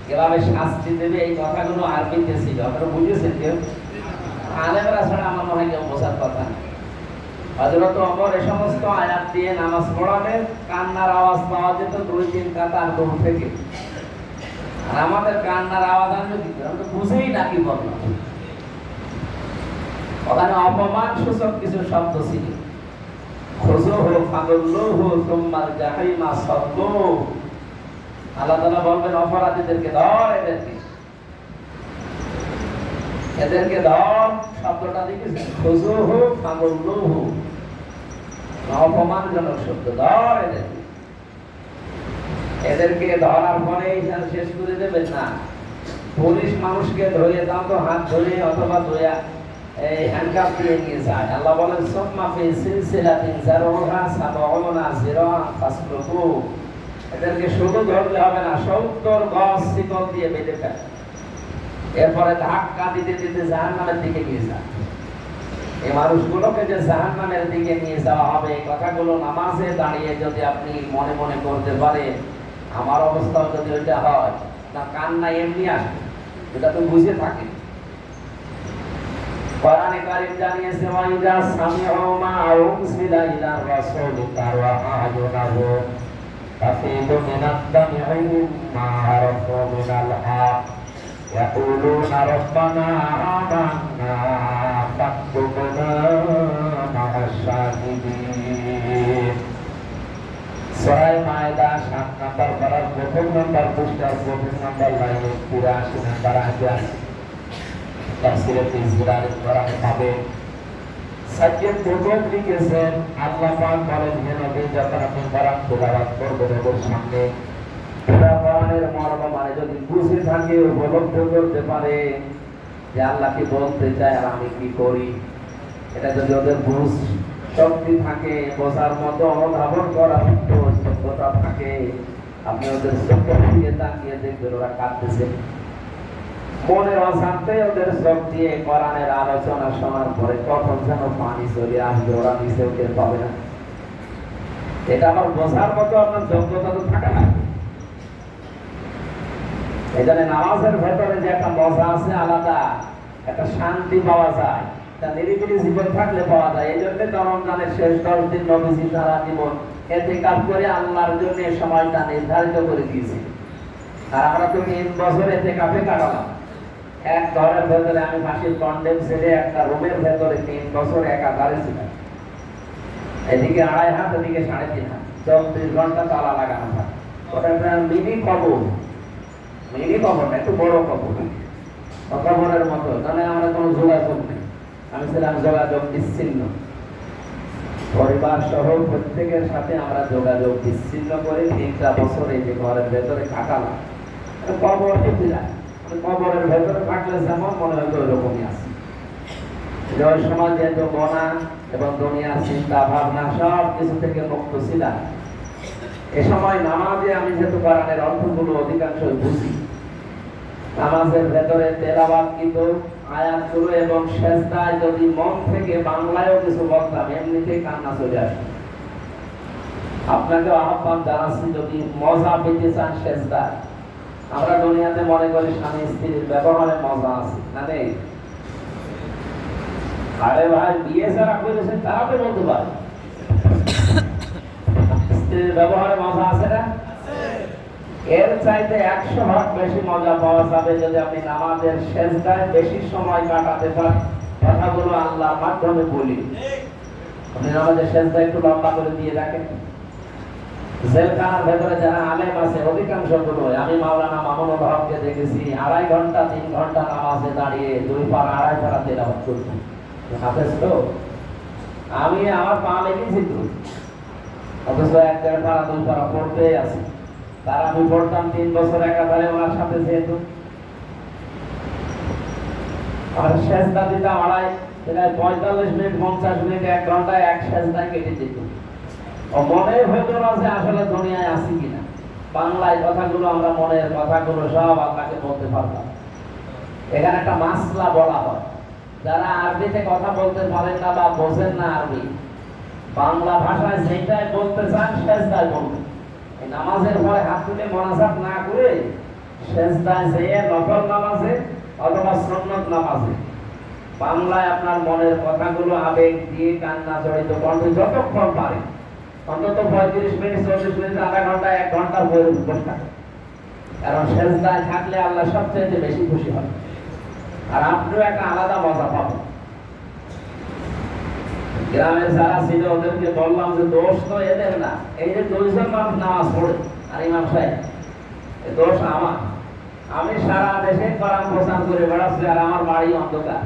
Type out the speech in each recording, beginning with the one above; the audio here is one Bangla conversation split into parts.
কিভাবে শাস্তি দেবে এই কথাগুলো আরবিতে ছিল। আপনারা বুঝেছেন কেউ? আলেমরা ছাড়া আমার মনে হয় কেউ বোঝার কথা না। হযরত ওমর এই সমস্ত আয়াত দিয়ে নামাজ পড়ালে কান্নার আওয়াজ পাওয়া যেত 2-3 কাতার দূর থেকে। আর আমাদের কান্নার আওয়াজ আসবে কি? আমরা তো বুঝেই না কি বললাম। ওখানে অপমান সূচক কিছু শব্দ ছিল। খুযুহু ফাগুল্লুহু সুম্মাল জাহিমা সাল্লু। আল্লাহ তাআলা বলবেন অপরাধীদেরকে ধর, এদেরকে ধর। শব্দটা দেখেছেন? খুযুহু ফাগুল্লুহু, অপমানজনক শব্দ। ধর এদেরকে ধরার পরে শেষ করে দেবেন না। পুলিশ মানুষকে ধরে দাও তো হাত ধরে অথবা ধোয়া এই হ্যান্ডকাপ দিয়ে নিয়ে যায়। আল্লাহ বলেন সুম্মা ফি সিলসিলাতিন যারউহা সাবউনা যিরাআন ফাসলুকু। এদেরকে শুধু ধরলে হবে না, 70 গজ শিকল দিয়ে বেঁধে ফেলে, এরপরে ধাক্কা দিতে দিতে জাহান্নামের দিকে নিয়ে যায়। এই মানুষগুলোকে যে জাহান্নামের দিকে নিয়ে যাওয়া হবে, এই কথাগুলো নামাজে দাঁড়িয়ে যদি আপনি মনে মনে করতে পারেন, আমার অবস্থাও যদি ওইটা হয়, না কান্না এমনি আসবে, এটা তো বুঝে থাকে। কোরআনে কারীম জানিয়েছে ওয়াইদা সামিউ মা উনসিলা ইলা রাসূলি তারা আয়ুনাহু তাফিদু মিনাদ দাম'i মা আরাফু মিনাল হক ইয়াকুলুনা রাব্বানা আমান্না ফাকতুবনা মা'আশ শাহিদিন। সূরা মায়েদা 7 নম্বর পারার 1 নম্বর পৃষ্ঠার 1 নম্বর লাইনে 83 নম্বর আয়াত তাফসীরে ফিজরার কোরআনে পাবে। সাজ্জাদ বুজুর্গ লিখেছেন, আল্লাহ পাক বলেন, হে নবী, যখন আপনি কোরআন তেলাওয়াত করবেন ওদের সামনে, পুরা কোরআনের মর্ম মানে যদি বুঝে থাকে, উপলব্ধি করতে পারে যে আল্লাহ কি বলতে চায় আর আমি কি করি, এটা যদি ওদের বুঝ শক্তি থাকে, বোঝার মতো অনুধাবন করার মতো যোগ্যতা থাকে, আপনি ওদের চোখের দিকে তাকিয়ে দেখবেন ওরা কাঁদতেছে। মনের অশান্তি ওদের চোখ দিয়ে কোরআনের আলোচনা শোনার পরে কখন যেন পানি চলে আসবে, ওরা নিচে উঠে পাবে না। এটা আমার বোঝার মতো আপনার যোগ্যতা তো থাকে না। এই জন্য নামাজের ভেতরে যে একটা মজা আছে, আলাদা একটা শান্তি পাওয়া যায়, তা নিরিবিলি জীবন থাকলে পাওয়া যায়। এই জন্য রমজানের শেষ 10 দিন নবীজি সারা জীবন ইতিকাফ করে আল্লাহর জন্য এই সময়টা নির্ধারিত করে দিয়েছে। আর আমরা তো 3 বছর ইতিকাফে কাটালাম। এক ঘরের ভেতরে আমি ফাঁসির কন্ডেম ছেড়ে একটা রুমের ভেতরে 3 বছর একাধারে ছিলাম। এদিকে 2.5 হাত, এদিকে 3.5 হাত, 24 ঘন্টা তালা লাগানো থাকে। ওটা একটা মিনি কবর, না, একটু বড় কবর, কবরের মতো। মানে আমরা কোনো যোগাযোগ নেই, আমি ছিলাম যোগাযোগ বিচ্ছিন্ন। পরিবার সহ প্রত্যেকের সাথে আমরা যোগাযোগ বিচ্ছিন্ন করে 3টা বছর এই যে ঘরের ভেতরে কাটালাম। কবর ছিলাম, কবরের ভেতরে থাকলে যেমন মনে হতো ওইরকমই আছে। ওই সময় যেহেতু মনা এবং দুনিয়ার চিন্তা ভাবনা সব কিছু থেকে মুক্ত ছিলাম। এ সময় নামাজে আমি যেহেতু কোরআনের অর্থগুলো অধিকাংশই বুঝি, নামাজের ভেতরে তেলাওয়াতকৃত আয়াতগুলো এবং সেজদায় যদি মন থেকে বাংলায়ও কিছু বলতাম, এমনিতেই কান্না চলে আসে। আপনাকে আহ্বান জানাচ্ছি, যদি মজা পেতে চান সেজদায়, আমরা দুনিয়াতে মনে করি স্বামী স্ত্রীর ব্যবহারে মজা আছে, না নেই? আরে ভাই, বিয়ে যারা করেছেন তারা তো বলতে পারে স্ত্রীর ব্যবহারে মজা আছে না? এর চাইতে 100 ভাগ বেশি মজা পাওয়া যাবে যদি আপনি নামাজের সেজদায় বেশি সময় কাটাতে পারেন। কথাগুলো আল্লাহর মাধ্যমে বলি, আপনি নামাজের সেজদায় একটু লম্বা করে দিয়ে রাখেন। জেলখানার ভেতরে যারা আলেম আছে অধিকাংশ গুলো, আমি মাওলানা মামুনুল হককে দেখেছি 2.5 ঘন্টা 3 ঘন্টা নামাজে দাঁড়িয়ে 2 পারা 2.5 পারা তেলাওয়াত করতেন। হাফেজ তো আমি, আমার পা লেগেছি তো, অথচ 1-1.5 পারা 2 পারা পড়তে আছে। তার আমি পড়তাম 3 বছর একাধারে ওনার সাথে, যেহেতু আমার সেজদা দিতাম 45 মিনিট 50 মিনিট 1 ঘন্টায় এক সেজদায় কেটে যেত। মনে হতো না যে আসলে দুনিয়ায় আছি কিনা। বাংলায় কথাগুলো আমরা মনের কথাগুলো সব আল্লাহকে বলতে পারতাম। এখানে একটা মাসলা বলা হয়, যারা আরবিতে কথা বলতে পারেন না বা বোঝেন না আরবি, বাংলা ভাষায় যেটাই বলতে চান সেজদায় বলবেন। নামাজের পরে হাত তুলে মোনাজাত না করে সেজদায় যেয়ে নফল নামাজে অথবা সুন্নত নামাজে বাংলায় আপনার মনের কথাগুলো আবেগ দিয়ে কান্না জড়িত কণ্ঠে যতক্ষণ পারে অন্তত 35 মিনিট 40 মিনিট আধা ঘন্টা 1 ঘন্টা বই বসা, কারণ সেজদায় থাকলে আল্লাহ সবচেয়ে বেশি খুশি হন আর আপনিও একটা আলাদা মজা পাবেন। গ্রামের যারা ছিল ওদেরকে বললাম যে দোষ তো এদের না, এই যে 200 মানুষ নামাজ পড়ে আর ইমাম সাহেব, এই দোষ আমার। আমি সারা দেশে কোরআন প্রচার করে বেড়াচ্ছি আর আমার বাড়ি অন্ধকার।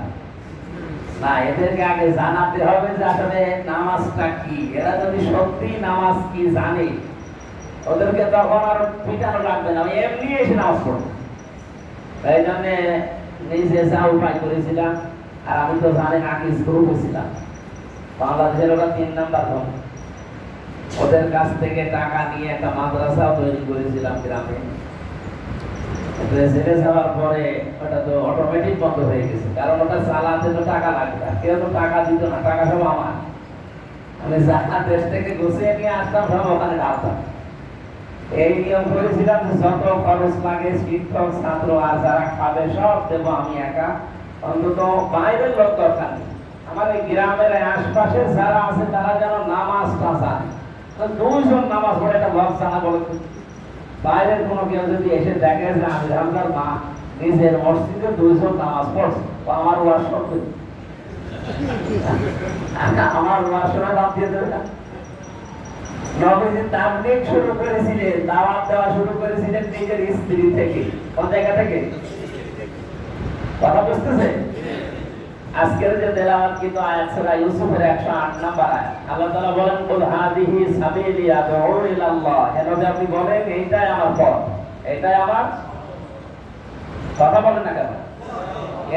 না, এদেরকে আগে জানাতে হবে যে আসলে নামাজটা কি। এরা যদি সত্যি নামাজ কি জানে ওদেরকে তখন আর পিটানো লাগবে না, এমনি এসে নামাজ পড়বে। তাই জন্য নিজে যা উপায় করেছিলাম, আর আমি তো জানেন আকিস গ্রুপে ছিলাম, বাংলাদেশের ওরা 3 নাম্বার ধর্ম, ওদের কাছ থেকে টাকা নিয়ে একটা মাদ্রাসাও তৈরি করেছিলাম গ্রামে। জেলে যাওয়ার পরে ওটা তো অটোমেটিক বন্ধ হয়ে গেছে, কারণ ওটা চালাতে তো টাকা লাগবে, কেউ তো টাকা দিত না, টাকা সব আমার। আমি যারা দেশ থেকে গুছিয়ে নিয়ে আসতাম সব ওখানে ঢালতাম। এই নিয়ম করেছিলাম যে যত খরচ লাগে শিক্ষক ছাত্র আর যারা খাবে সব দেবো আমি একা, অন্তত বাইরের লোক দরকার নেই। আমার এই গ্রামের আশপাশে যারা আছে তারা যেন নামাজটা জানে। 2 জন নামাজ পড়ে একটা লক জানা বলে, বাইরের কোনো কেউ যদি এসে দেখে যে আমি রামদার মা নিজের মসজিদে 2 জন নামাজ পড়ছে, আমার ওয়াজ করবে, আমার ওয়াজ শোনা বাদ দিয়ে দেবে না। নবীজি তাবলীগ শুরু করেছিলেন, দাওয়াত দেওয়া শুরু করেছিলেন নিজের স্ত্রী থেকে। কোন জায়গা থেকে? কথা বুঝতেছে? আজকের যে তেলাওয়াত কিন্তু আয়াত সূরা ইউসুফের 108 নম্বর আয়াত, আল্লাহ তাআলা বলেন কুল হাদিহি সাবিলি আদউ ইলাল্লাহ, কেন যে আপনি বলেন এইটাই আমার পথ, এইটাই আমার, কথা বলেন না কেন?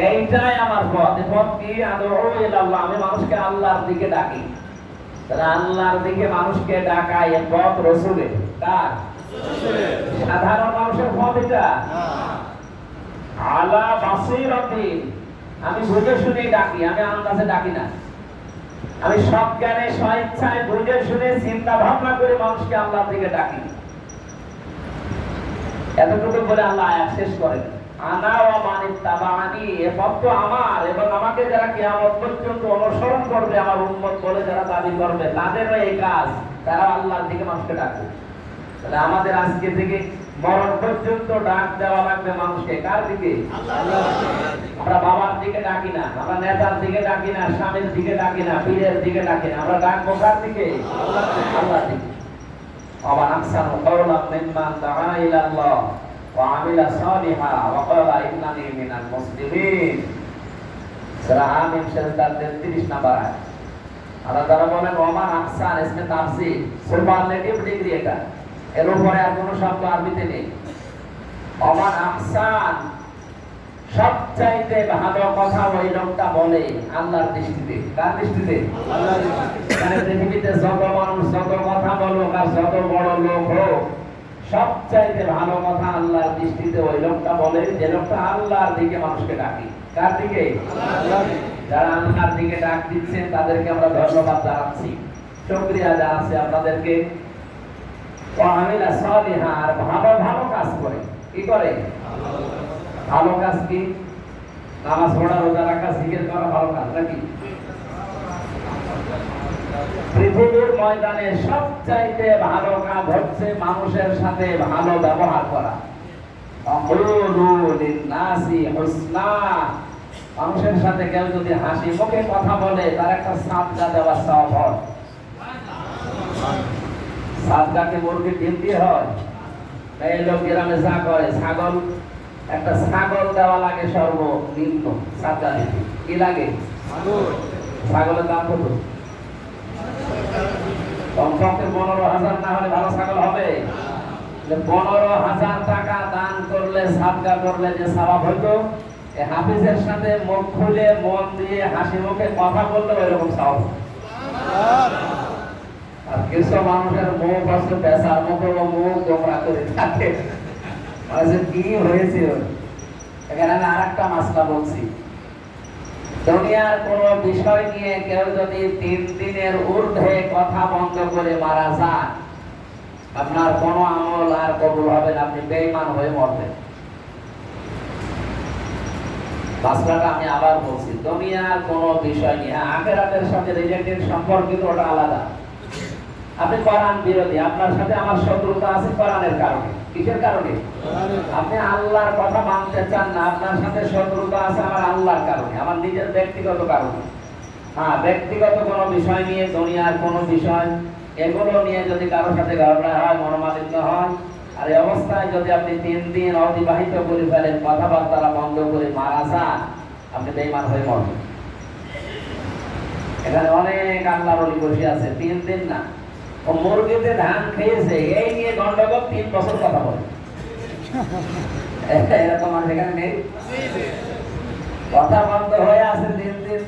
এইটাই আমার পথ। এই পথ কি? আদউ ইলাল্লাহ, আমি মানুষকে আল্লাহর দিকে ডাকি। তাহলে আল্লাহর দিকে মানুষকে ডাকা এই পথ রাসূলের, কার? সাধারণ মানুষের পথ এটা না। আলা বাসীরাতিন, আমি বুঝে শুনে ডাকি, আমি আন্দাজে ডাকি না। আমি সব জ্ঞানে স্বেচ্ছায় বুঝে শুনে চিন্তা ভাবনা করে মানুষকে আল্লাহর দিকে ডাকি। এতটুকু বলে আল্লাহ আয়াত শেষ করেন, আনা ওয়া মান ইত্তাবাআনি, এই পথ তো আমার এবং আমাকে যারা কিয়ামত পর্যন্ত অনুসরণ করবে, আমার উম্মত বলে যারা দাবি করবে, তাদেরও এই কাজ, তারা আল্লাহর দিকে মানুষকে ডাকবে। তাহলে আমাদের আজকে থেকে মরণ পর্যন্ত ডাক দেওয়া লাগবে মানুষকে, কার দিকে? আল্লাহর দিকে। আমরা বাবার দিকে ডাকি না, আমরা নেতার দিকে ডাকি না, স্বামীর দিকে ডাকি না, পীরের দিকে ডাকি না, আমরা ডাকবো কার দিকে? আল্লাহর দিকে। ওয়া আহসানু কাওলাম মিম্মান দাআ ইলাল্লাহ ওয়া আমিলা সালিহা ওয়া ক্বালা ইন্নানি মিনাল মুসলিমিন। সূরা আমিন সেজদার 33 নম্বর আয়াত। আল্লাহ তাআলা বলেন ওয়া আহসান, ইসমে তাফসীর, সুপারলেটিভ ডিগ্রি এটা, এর উপরে আর কোনো শব্দ আরবিতে নেই। ওয়া আহসান, সবচাইতে ভালো কথা ওই লোকটা বলে আল্লাহর দৃষ্টিতে, কার দৃষ্টিতে? আল্লাহর দৃষ্টিতে। মানে পৃথিবীতে যত মানুষ যত কথা বলুক আর যত বড় লোক হোক, সবচাইতে ভালো কথা আল্লাহর দৃষ্টিতে ওই লোকটা বলে যে লোকটা আল্লাহর দিকে মানুষকে ডাকে। কার দিকে? আল্লাহর দিকে। যারা আল্লাহর দিকে ডাক দিচ্ছেন তাদেরকে আমরা ধন্যবাদ জানাচ্ছি, শুকরিয়া জানাচ্ছি আপনাদেরকে। ওয়ামিলা সালিহা, আর ভালো ভালো কাজ করে। কি করে? ভালো কাজ কি? নামাজ পড়া, রোজা রাখা, জিকির করা ভালো কাজ নাকি? পৃথিবীর ময়দানে সবচাইতে ভালো কাজ হচ্ছে মানুষের সাথে ভালো ব্যবহার করা। মানুষের সাথে কেউ যদি হাসি মুখে কথা বলে তার একটা সাদকা দেওয়ার সওয়াব হয়। সাদকাকে মুরগি ডিম দিয়ে হয়, এই লোক গ্রামে যা করে, ছাগল, একটা ছাগল দেওয়া লাগে সর্বনিম্ন সাদকা দিতে। কি লাগে? ছাগলের দাম কত? কমপক্ষে 15,000 না হলে ভালো ছাগল হবে? 15,000 টাকা দান করলে, সাদকা করলে যে সওয়াব হইতো, এই হাফিজের সাথে মুখ খুলে মন দিয়ে হাসি মুখে কথা বললে ওইরকম সওয়াব। আর কিছু মানুষের মুখ আছে পেশার মতো, মুখ গোমরা করে থাকে। কি হয়েছে? এখানে আমি আরেকটা মাসলা বলছি, দুনিয়ার কোন বিষয় নিয়ে কেউ যদি 3 দিনের ঊর্ধ্বে কথা বন্ধ করে মারা যায়, আপনার কোন আমল আর কবুল হবে না, আপনি বেঈমান হয়ে মরবেন। মাসলাটা আমি আবার বলছি, দুনিয়ার কোনো বিষয় নিয়ে আখিরাতের সাথে রিলেটেড সম্পর্কিত ওটা আলাদা। আপনি কোরআন বিরোধী, আপনার সাথে আমার শত্রুতা আছে কোরআনের কারণে। কিসের কারণে? আপনি আল্লাহর কথা মানতে চান না, আপনার সাথে শত্রুতা আছে আমার আল্লাহর কারণে, আমার নিজের ব্যক্তিগত কারণে। হ্যাঁ, ব্যক্তিগত কোনো বিষয় নিয়ে, দুনিয়ার কোনো বিষয়, এগুলো নিয়ে যদি কারোর সাথে ঝগড়া হয়, মনোমালিন্য হয়, আর এই অবস্থায় যদি আপনি 3 দিন অতিবাহিত করে ফেলেন, কথাবার্তা বন্ধ করে মারা যান, আপনি বেঈমান হয়ে মরবেন। এখানে অনেক আল্লাহর ওলি বসে আছে, 3 দিন না, ও মুরগিতে ধান খেয়েছে এই নিয়ে গন্ডগোল 3 বছর কথা বলে। এরকম আর এখানে নেই। কথা বন্ধ হয়ে আছে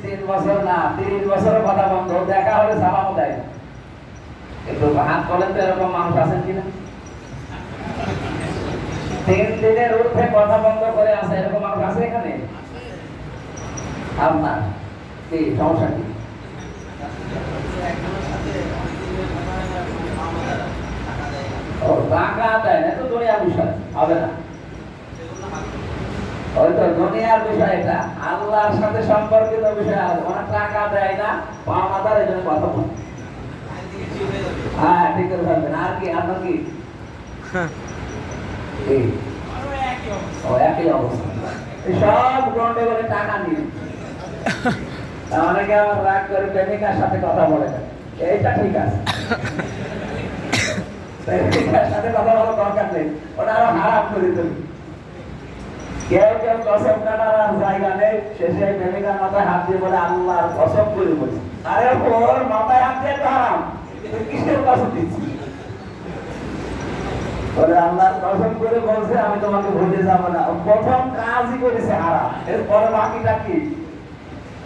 3 বছর না, 30 বছর কথা বন্ধ, দেখা হলে সালামও দেয় না। একটু হাত বলেন তো, এরকম মানুষ আছেন কিনা? 3 দিনের ঊর্ধ্বে কথা বন্ধ করে আছে, এরকম মানুষ আছে এখানে? আপনার কি সমস্যা কি? ও টাকা দেয় না, তো দুনিয়ার বিষয় হবে না। ওই তো দুনিয়ার বিষয়, এটা আল্লাহর সাথে সম্পর্কিত বিষয়। ওরা টাকা দেয় না, পাওনাদার, এই জন্য কথা বলে। হ্যাঁ, ঠিক করে ভাববেন। আর কি আপনার কি? ও একই অবস্থা, সব গন্ডগোলে টাকা নিয়ে। অনেকে আমার রাগ করে প্রেমিকার সাথে কথা বলে, এইটা ঠিক আছে, প্রেমিকার সাথে কথা বলার দরকার নেই, ওটা আরো হারাম করে দেবে। কেউ কেউ কসম কাটার আর জায়গা নেই, শেষে প্রেমিকার মাথায় হাত দিয়ে বলে আল্লাহর কসম করে বলছে। আরে ওর মাথায় হাত দিয়ে তো হারাম, কিসের কসম দিচ্ছি? বলে আল্লাহর কসম করে বলছে আমি তোমাকে ভুলে যাবো না। প্রথম কাজই করেছে হারাম, এরপরে বাকিটা কি?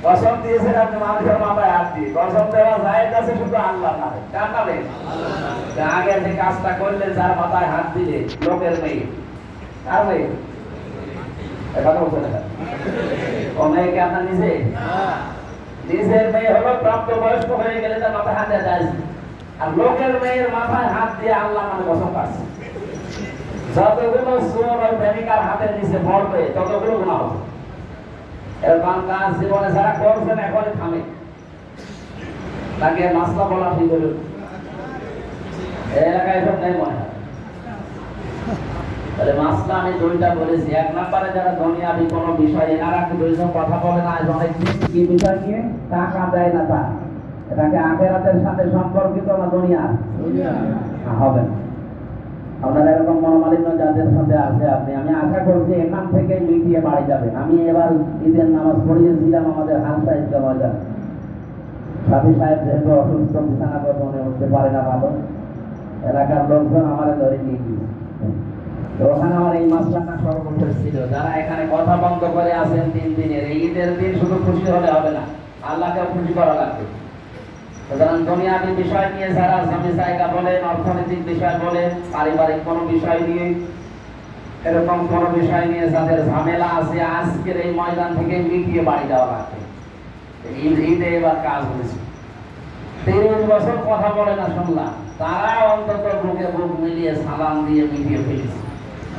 কসম দিয়েছেন আপনি মানুষের মাথায় হাত দিয়ে। কসম দেওয়া জায়েজ আছে শুধু আল্লাহর নামে। কার নামে? আগে যে কাজটা করলেন, যার মাথায় হাত দিলে, লোকের মেয়ে। কার মেয়ে? কথা বলছে না, ও মেয়েকে আপনার নিজে? নিজের মেয়ে হলো প্রাপ্তবয়স্ক হয়ে গেলে তার মাথায় হাত দেওয়া যায়। আর লোকের মেয়ের মাথায় হাত দিয়ে আল্লাহ মানে কসম কাটছে। যতগুলো চোর ওই প্রেমিকার হাতের নিচে পড়বে ততগুলো গুনাহ হবে। এরকম কাজ জীবনে যারা করছেন এখনই থামে, তাকে মাসলা বলা ঠিক হলো। এলাকায় সব নেই মনে হয়। তাহলে মাসলা আমি 2টা বলেছি। 1 নম্বরে যারা দুনিয়াবি কোনো বিষয়, এনারা কি 2জন কথা বলে না, অনেক কি বিষয় নিয়ে? টাকা দেয় না, তা এটাকে আখিরাতের সাথে সম্পর্কিত না দুনিয়ার? হবে না। আপনারা এরকম মনোমালিন্য যাদের সাথে আছে, আমি আশা করছি এখান থেকে মিটিয়ে বাড়ি যাবেন। আমি এবার ঈদের নামাজ পড়িয়েছিলাম আমাদের হালসা ঈদগাহ ময়দান। সাথী সাহেব যেহেতু অসুস্থ, বিছানা করে মনে উঠতে পারে না ভালো, এলাকার লোকজন আমার ধরে নিয়ে গিয়েছে। তো ওখানে আমার এই মাসলাটা সর্বশেষ ছিল। যারা এখানে কথা বন্ধ করে আছেন 3 দিনের, এই ঈদের দিন শুধু খুশি হলে হবে না, আল্লাহকেও খুশি করা লাগবে। সুতরাং দুনিয়াবী বিষয় নিয়ে যারা জমি জায়গা বলেন, অর্থনৈতিক বিষয় বলেন, পারিবারিক কোনো বিষয় নিয়ে, এরকম কোনো বিষয় নিয়ে যাদের ঝামেলা আছে, আজকের এই ময়দান থেকে মিটিয়ে বাড়ি যাওয়া লাগবে। ঈদে এবার কাজ হয়েছে। 30 বছর কথা বলে না শুনলাম, তারা অন্তত বুকে বুক মিলিয়ে সালাম দিয়ে মিটিয়ে ফেলেছে।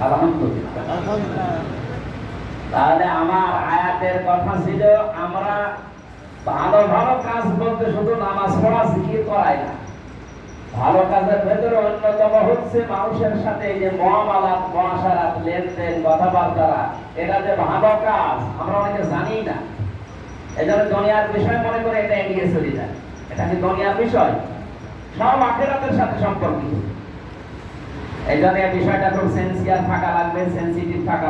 আলহামদুলিল্লাহ। তাহলে আমার আয়াতের কথা ছিল, আমরা ভালো ভালো কাজ বলতে শুধু নামাজ পড়া জিকির করাই না। ভালো কাজের ভেতরে অন্যতম হচ্ছে মানুষের সাথে এই যে মুআমালাত, মুআশারাত, লেনদেন, কথাবার্তা, এটা যে ভালো কাজ আমরা অনেকে জানি না। এজন্য দুনিয়ার বিষয় মনে করে এটা এগিয়ে চলে যায়। এটা কি দুনিয়ার বিষয়? সব আখিরাতের সাথে সম্পর্কিত। এই জন্য এই বিষয়টা খুব সেন্সিয়ার থাকা লাগবে, সেন্সিটিভ থাকা